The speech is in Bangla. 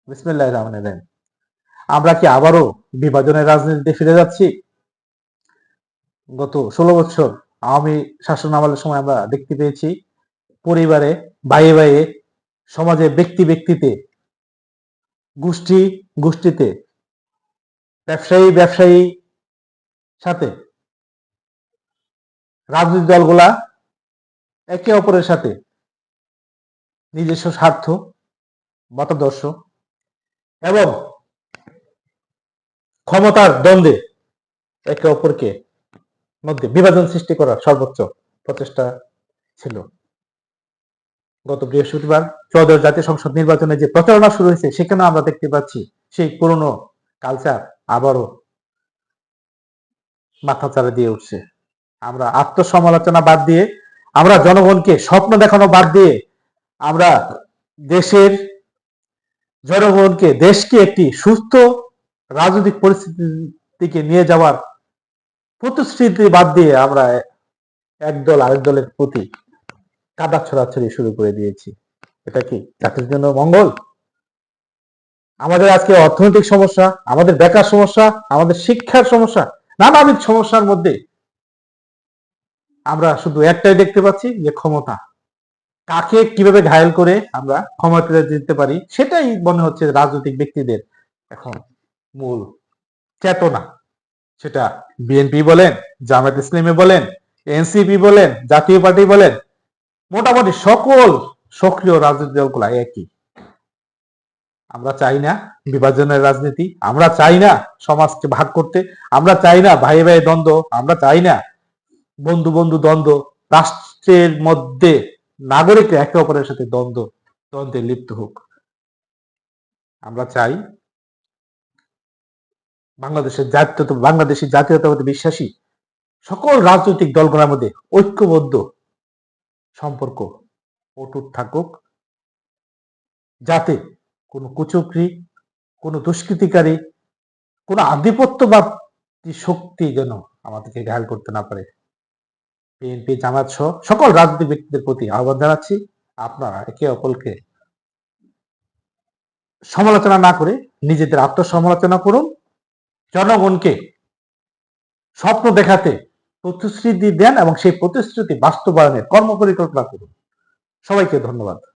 বিসমিল্লাহির রহমানির রহিম। আমরা কি আবারও বিভাজনের রাজনীতিতে ফিরে যাচ্ছি? গত ১৬ বছর আওয়ামী শাসন আমলের সময় আমরা দেখতে পেয়েছি পরিবারে, ভাইয়ে ভাইয়ে, সমাজে ব্যক্তি ব্যক্তিতে, গোষ্ঠী গোষ্ঠীতে, ব্যবসায়ী ব্যবসায়ী সাথে রাজনৈতিক দলগুলা একে অপরের সাথে নিজস্ব স্বার্থ, মতাদর্শ এবং ক্ষমতার দ্বন্দ্বে একে অপরকে মধ্যে বিভাজন সৃষ্টি করার সর্বোচ্চ প্রচেষ্টা ছিল। গত বৃহস্পতিবার ত্রয়োদশ জাতীয় সংসদ নির্বাচনে যে প্রচারণা শুরু হয়েছে সেখানে আমরা দেখতে পাচ্ছি সেই পুরনো কালচার আবারও মাথাচাড়া দিয়ে উঠছে। আমরা আত্মসমালোচনা বাদ দিয়ে, আমরা জনগণকে স্বপ্ন দেখানো বাদ দিয়ে, আমরা দেশের জনগণকে, দেশকে একটি সুস্থ রাজনৈতিক পরিস্থিতির দিকে নিয়ে যাওয়ার প্রতিশ্রুতি বাদ দিয়ে আমরা একদল আরেক দলের প্রতি কাদা ছড়াছড়ি শুরু করে দিয়েছি। এটা কি জাতির জন্য মঙ্গল? আমাদের আজকে অর্থনৈতিক সমস্যা, আমাদের বেকার সমস্যা, আমাদের শিক্ষার সমস্যা, নানাবিধ সমস্যার মধ্যে আমরা শুধু একটাই দেখতে পাচ্ছি যে ক্ষমতা। কাকে কিভাবে ঘায়েল করে আমরা ক্ষমতাতে যেতে পারি সেটাই মনে হচ্ছে রাজনৈতিক ব্যক্তিদের এখন মূল চেতনা। সেটা বিএনপি বলেন, জামায়াত ইসলামী বলেন, এনসিপি বলেন, জাতীয় পার্টি বলেন, মোটামুটি সকল সক্রিয় রাজনৈতিক দলগুলা একই। আমরা চাই না বিভাজনের রাজনীতি, আমরা চাই না সমাজকে ভাগ করতে, আমরা চাই না ভাই ভাই দ্বন্দ্ব, আমরা চাই না বন্ধু বন্ধু দ্বন্দ্ব, রাষ্ট্রের মধ্যে নাগরিকরা একে অপরের সাথে দ্বন্দ্বে লিপ্ত হোক। আমরা চাই বাংলাদেশের জাতীয়তাবাদী বিশ্বাসী সকল রাজনৈতিক দলগুলোর মধ্যে ঐক্যবদ্ধ সম্পর্ক অটুট থাকুক, যাতে কোনো কুচক্রী, কোনো দুষ্কৃতিকারী, কোনো আধিপত্যবাদী শক্তি যেন আমাদেরকে ঘায়াল করতে না পারে। বিএনপি, জামায়াত সহ সকল রাজনৈতিক ব্যক্তিদের প্রতি আহ্বান জানাচ্ছি, আপনারা একে অপরকে সমালোচনা না করে নিজেদের আত্মসমালোচনা করুন, জনগণকে স্বপ্ন দেখাতে প্রতিশ্রুতি দেন এবং সেই প্রতিশ্রুতি বাস্তবায়নের কর্মপরিকল্পনা করুন। সবাইকে ধন্যবাদ।